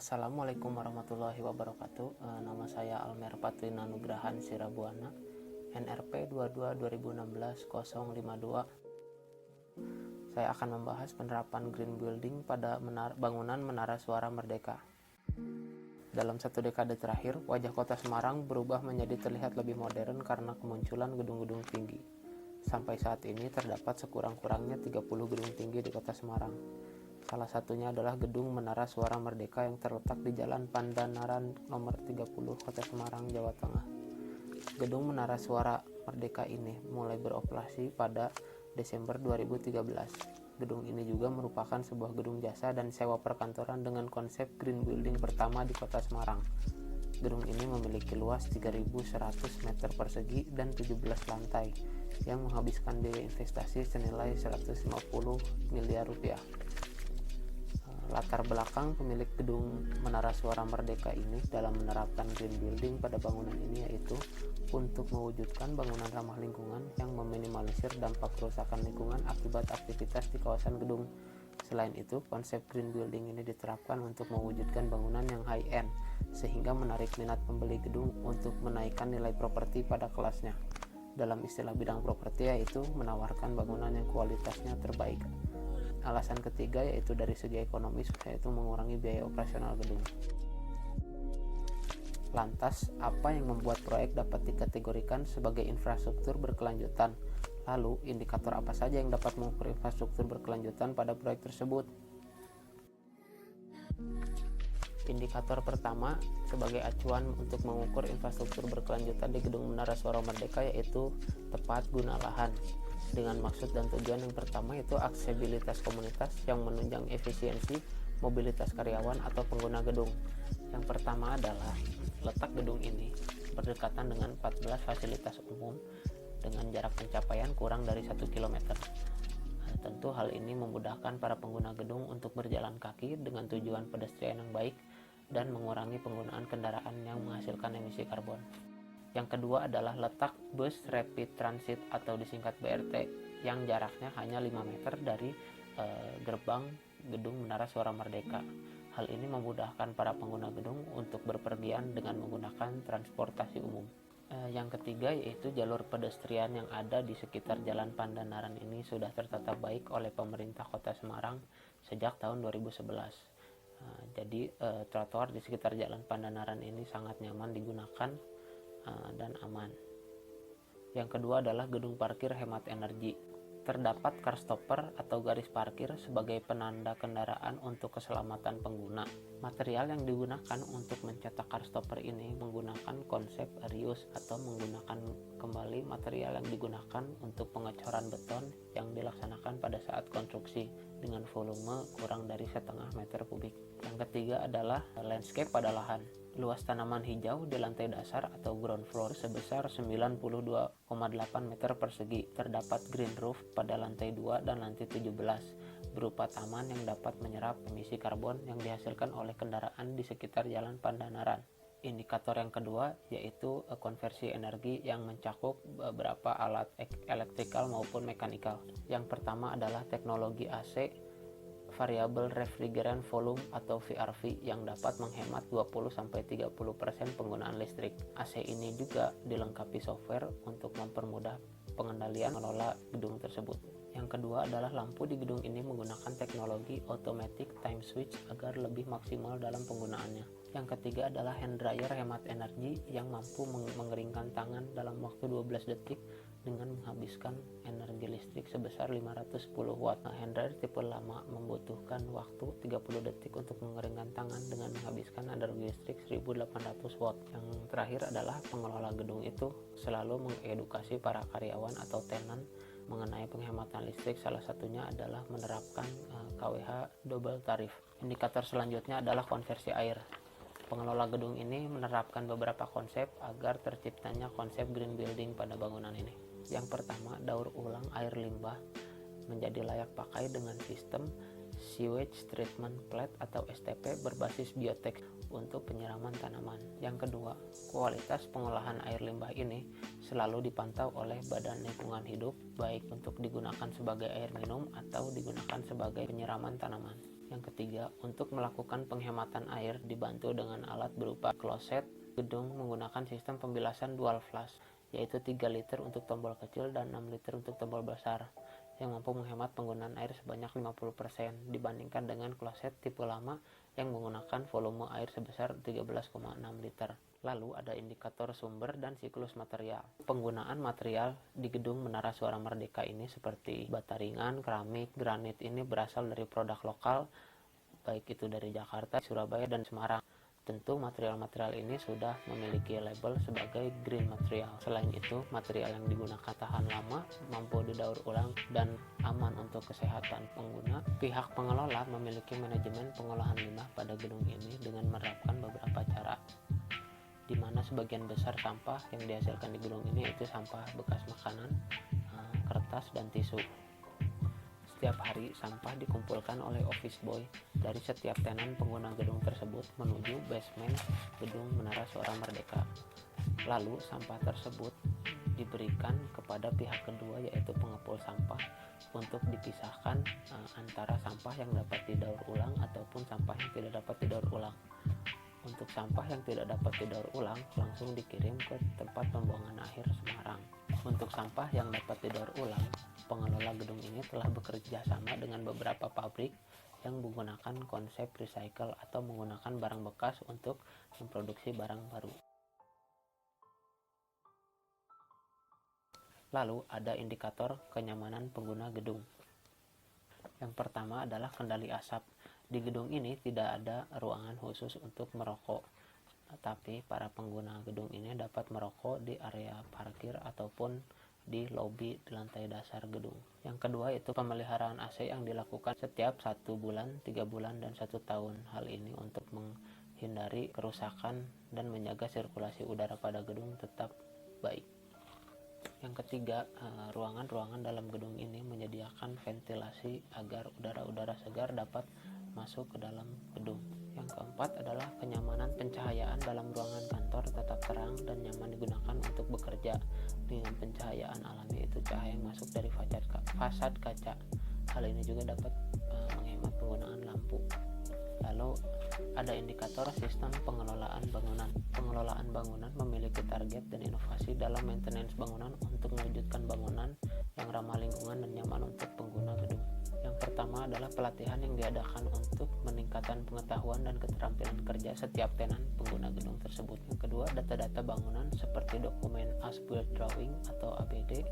Assalamualaikum warahmatullahi wabarakatuh. Nama saya Almer Patrina Nugrahan Sirabuana, NRP 22 2016 052. Saya akan membahas penerapan green building pada bangunan Menara Suara Merdeka. Dalam satu dekade terakhir, wajah kota Semarang berubah menjadi terlihat lebih modern karena kemunculan gedung-gedung tinggi. Sampai saat ini terdapat sekurang-kurangnya 30 gedung tinggi di kota Semarang. Salah satunya adalah Gedung Menara Suara Merdeka yang terletak di Jalan Pandanaran nomor 30, Kota Semarang, Jawa Tengah. Gedung Menara Suara Merdeka ini mulai beroperasi pada Desember 2013. Gedung ini juga merupakan sebuah gedung jasa dan sewa perkantoran dengan konsep green building pertama di Kota Semarang. Gedung ini memiliki luas 3.100 meter persegi dan 17 lantai yang menghabiskan biaya investasi senilai 150 miliar rupiah. Latar belakang pemilik gedung Menara Suara Merdeka ini dalam menerapkan green building pada bangunan ini yaitu untuk mewujudkan bangunan ramah lingkungan yang meminimalisir dampak kerusakan lingkungan akibat aktivitas di kawasan gedung. Selain itu, konsep green building ini diterapkan untuk mewujudkan bangunan yang high-end sehingga menarik minat pembeli gedung untuk menaikkan nilai properti pada kelasnya. Dalam istilah bidang properti yaitu menawarkan bangunan yang kualitasnya terbaik. Alasan ketiga yaitu dari segi ekonomis, yaitu mengurangi biaya operasional gedung. Lantas, apa yang membuat proyek dapat dikategorikan sebagai infrastruktur berkelanjutan? Lalu, indikator apa saja yang dapat mengukur infrastruktur berkelanjutan pada proyek tersebut? Indikator pertama sebagai acuan untuk mengukur infrastruktur berkelanjutan di Gedung Menara Suara Merdeka yaitu tepat guna lahan. Dengan maksud dan tujuan yang pertama yaitu aksesibilitas komunitas yang menunjang efisiensi mobilitas karyawan atau pengguna gedung. Yang pertama adalah letak gedung ini berdekatan dengan 14 fasilitas umum dengan jarak pencapaian kurang dari 1 km. Tentu hal ini memudahkan para pengguna gedung untuk berjalan kaki dengan tujuan pedestrian yang baik dan mengurangi penggunaan kendaraan yang menghasilkan emisi karbon. Yang kedua adalah letak bus rapid transit atau disingkat BRT yang jaraknya hanya 5 meter dari gerbang Gedung Menara Suara Merdeka. Hal ini memudahkan para pengguna gedung untuk berpergian dengan menggunakan transportasi umum. Yang ketiga yaitu jalur pedestrian yang ada di sekitar Jalan Pandanaran ini sudah tertata baik oleh pemerintah Kota Semarang sejak tahun 2011. Jadi trotoar di sekitar Jalan Pandanaran ini sangat nyaman digunakan dan aman. Yang kedua adalah gedung parkir hemat energi. Terdapat car stopper atau garis parkir sebagai penanda kendaraan untuk keselamatan pengguna. Material yang digunakan untuk mencetak car stopper ini menggunakan konsep reuse atau menggunakan kembali material yang digunakan untuk pengecoran beton yang dilaksanakan pada saat konstruksi dengan volume kurang dari 0,5 meter kubik. Yang ketiga adalah landscape pada lahan. Luas tanaman hijau di lantai dasar atau ground floor sebesar 92,8 meter persegi. Terdapat green roof pada lantai 2 dan lantai 17 berupa taman yang dapat menyerap emisi karbon yang dihasilkan oleh kendaraan di sekitar Jalan Pandanaran. Indikator yang kedua yaitu konversi energi yang mencakup beberapa alat elektrikal maupun mekanikal. Yang pertama adalah teknologi AC Variable Refrigerant Volume atau VRV yang dapat menghemat 20-30% penggunaan listrik. AC ini juga dilengkapi software untuk mempermudah pengendalian mengelola gedung tersebut. Yang kedua adalah lampu di gedung ini menggunakan teknologi automatic time switch agar lebih maksimal dalam penggunaannya. Yang ketiga adalah hand dryer hemat energi yang mampu mengeringkan tangan dalam waktu 12 detik dengan menghabiskan energi listrik sebesar 510 watt. Hand dryer tipe lama membutuhkan waktu 30 detik untuk mengeringkan tangan dengan menghabiskan energi listrik 1800 watt. Yang terakhir adalah pengelola gedung itu selalu mengedukasi para karyawan atau tenan mengenai penghematan listrik. Salah satunya adalah menerapkan KWH double tarif. Indikator selanjutnya adalah konversi air. Pengelola gedung ini menerapkan beberapa konsep agar terciptanya konsep green building pada bangunan ini. Yang pertama, daur ulang air limbah menjadi layak pakai dengan sistem Sewage Treatment Plant atau STP berbasis biotek untuk penyiraman tanaman. Yang kedua, kualitas pengolahan air limbah ini selalu dipantau oleh Badan Lingkungan Hidup, baik untuk digunakan sebagai air minum atau digunakan sebagai penyiraman tanaman. Yang ketiga, untuk melakukan penghematan air dibantu dengan alat berupa kloset, gedung menggunakan sistem pembilasan dual flush, yaitu 3 liter untuk tombol kecil dan 6 liter untuk tombol besar, yang mampu menghemat penggunaan air sebanyak 50% dibandingkan dengan kloset tipe lama yang menggunakan volume air sebesar 13,6 liter. Lalu ada indikator sumber dan siklus material. Penggunaan material di gedung Menara Suara Merdeka ini seperti bata ringan, keramik, granit ini berasal dari produk lokal, baik itu dari Jakarta, Surabaya, dan Semarang. Tentu material-material ini sudah memiliki label sebagai green material. Selain itu, material yang digunakan tahan lama, mampu didaur ulang, dan aman untuk kesehatan pengguna. Pihak pengelola memiliki manajemen pengolahan limbah pada gedung ini dengan menerapkan beberapa cara, di mana sebagian besar sampah yang dihasilkan di gedung ini yaitu sampah bekas makanan, kertas, dan tisu. Setiap hari sampah dikumpulkan oleh office boy dari setiap tenan pengguna gedung tersebut menuju basement gedung Menara Suara Merdeka. Lalu sampah tersebut diberikan kepada pihak kedua yaitu pengepul sampah untuk dipisahkan antara sampah yang dapat didaur ulang ataupun sampah yang tidak dapat didaur ulang. Untuk sampah yang tidak dapat didaur ulang langsung dikirim ke tempat pembuangan akhir Semarang. Untuk sampah yang dapat didaur ulang, pengelola gedung ini telah bekerja sama dengan beberapa pabrik yang menggunakan konsep recycle atau menggunakan barang bekas untuk memproduksi barang baru. Lalu ada indikator kenyamanan pengguna gedung. Yang pertama adalah kendali asap. Di gedung ini tidak ada ruangan khusus untuk merokok, tapi para pengguna gedung ini dapat merokok di area parkir ataupun di lobi di lantai dasar gedung. Yang kedua itu pemeliharaan AC yang dilakukan setiap 1 bulan, 3 bulan, dan 1 tahun. Hal ini untuk menghindari kerusakan dan menjaga sirkulasi udara pada gedung tetap baik. Yang ketiga, ruangan-ruangan dalam gedung ini menyediakan ventilasi agar udara-udara segar dapat masuk ke dalam gedung. Yang keempat adalah kenyamanan pencahayaan dalam ruangan kantor tetap terang dan nyaman digunakan untuk bekerja dengan pencahayaan alami, yaitu cahaya yang masuk dari fasad kaca. Hal ini juga dapat menghemat penggunaan lampu. Lalu ada indikator sistem pengelolaan bangunan. Pengelolaan bangunan memiliki target dan inovasi dalam maintenance bangunan untuk mewujudkan bangunan yang ramah lingkungan dan nyaman untuk pengguna gedung. Yang pertama adalah pelatihan yang diadakan untuk meningkatkan pengetahuan dan keterampilan kerja setiap tenan pengguna gedung tersebut. Yang kedua, data-data bangunan seperti dokumen as-built drawing atau ABD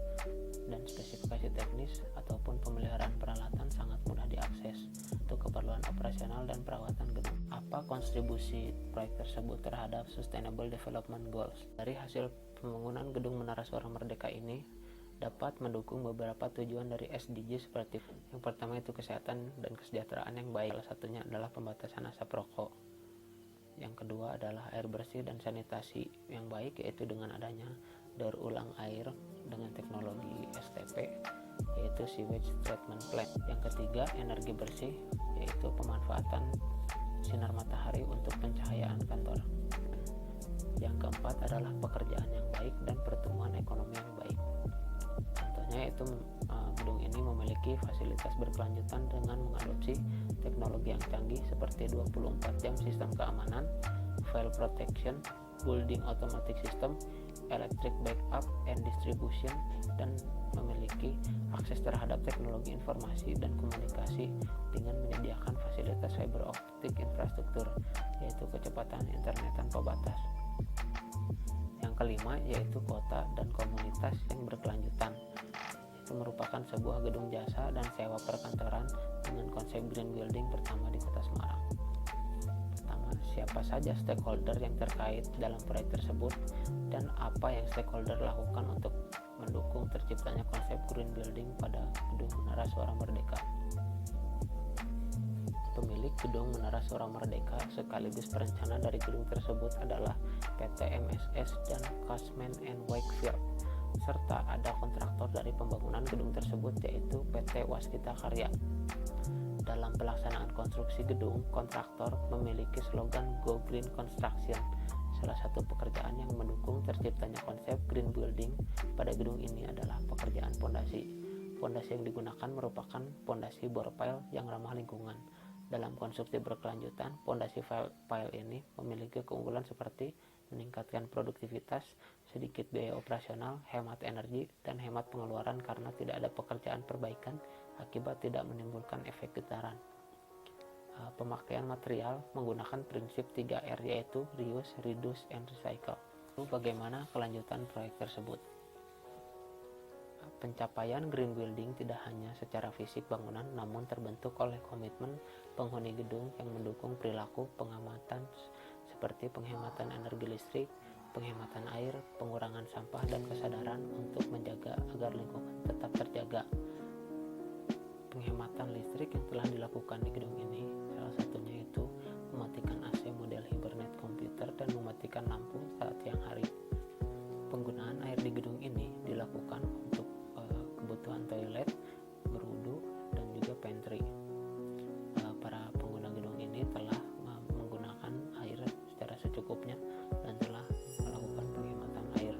dan spesifikasi teknis ataupun pemeliharaan peralatan sangat mudah diakses untuk keperluan operasional dan perawatan gedung. Apa kontribusi proyek tersebut terhadap Sustainable Development Goals? Dari hasil pembangunan gedung Menara Suara Merdeka ini dapat mendukung beberapa tujuan dari SDG seperti yang pertama itu kesehatan dan kesejahteraan yang baik. Salah satunya adalah pembatasan asap rokok. Yang kedua adalah air bersih dan sanitasi yang baik, yaitu dengan adanya daur ulang air dengan teknologi STP, yaitu sewage treatment plant. Yang ketiga, energi bersih, yaitu pemanfaatan sinar matahari untuk pencahayaan kantor. Yang keempat adalah pekerjaan yang baik dan pertumbuhan ekonomi yang baik. Contohnya itu gedung ini memiliki fasilitas berkelanjutan dengan mengadopsi teknologi yang canggih seperti 24 jam sistem keamanan, file protection, building automatic system, electric backup and distribution, dan memiliki akses terhadap teknologi informasi dan komunikasi dengan menyediakan fasilitas fiber optik infrastruktur, yaitu kecepatan internet tanpa batas. Yang kelima yaitu kota dan komunitas yang berkelanjutan. Itu merupakan sebuah gedung jasa dan sewa perkantoran dengan konsep green building pertama di Kota Semarang. Pertama, siapa saja stakeholder yang terkait dalam proyek tersebut dan apa yang stakeholder lakukan untuk mendukung terciptanya konsep green building pada gedung Menara Suara Merdeka. Pemilik gedung Menara Suara Merdeka sekaligus perencana dari gedung tersebut adalah PT MSS dan Cushman & Wakefield, serta ada kontraktor dari pembangunan gedung tersebut yaitu PT Waskita Karya. Dalam pelaksanaan konstruksi gedung, kontraktor memiliki slogan Go Green Construction. Salah satu pekerjaan yang mendukung terciptanya konsep green building pada gedung ini adalah pekerjaan pondasi. Pondasi yang digunakan merupakan pondasi bor pile yang ramah lingkungan. Dalam konstruksi berkelanjutan, fondasi file ini memiliki keunggulan seperti meningkatkan produktivitas, sedikit biaya operasional, hemat energi, dan hemat pengeluaran karena tidak ada pekerjaan perbaikan akibat tidak menimbulkan efek getaran. Pemakaian material menggunakan prinsip 3R yaitu reuse, reduce, and recycle. Lalu bagaimana kelanjutan proyek tersebut? Pencapaian green building tidak hanya secara fisik bangunan, namun terbentuk oleh komitmen penghuni gedung yang mendukung perilaku pengamatan seperti penghematan energi listrik, penghematan air, pengurangan sampah, dan kesadaran untuk menjaga agar lingkungan tetap terjaga. Penghematan listrik yang telah dilakukan di gedung ini salah satunya itu mematikan AC model Hibernate komputer dan mematikan lampu saat siang hari. Penggunaan air di gedung ini dilakukan untuk kebutuhan toilet, berwudu, dan juga pantry. Para pengguna gedung ini telah menggunakan air secara secukupnya dan telah melakukan penghematan air.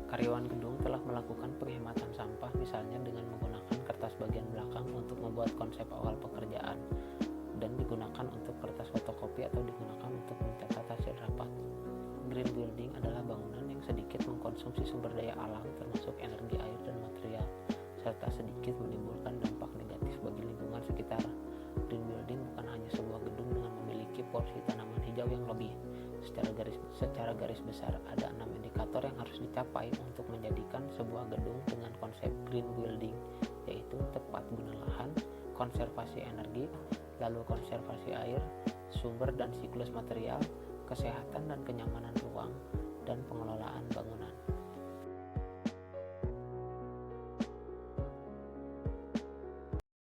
Karyawan gedung telah melakukan penghematan sampah misalnya dengan menggunakan kertas bagian belakang untuk membuat konsep awal pekerjaan dan digunakan untuk kertas fotokopi atau digunakan untuk mencatat hasil rapat. Green building adalah bangunan yang sedikit mengkonsumsi sumber daya alam termasuk energi air dan material, serta sedikit menimbulkan dampak negatif bagi lingkungan sekitar. Green building bukan hanya sebuah gedung dengan memiliki porsi tanaman hijau yang lebih. Secara garis besar ada 6 indikator yang harus dicapai untuk menjadikan sebuah gedung dengan konsep green building, yaitu tepat guna lahan, konservasi energi, lalu konservasi air, sumber dan siklus material, kesehatan dan kenyamanan ruang, dan pengelolaan bangunan.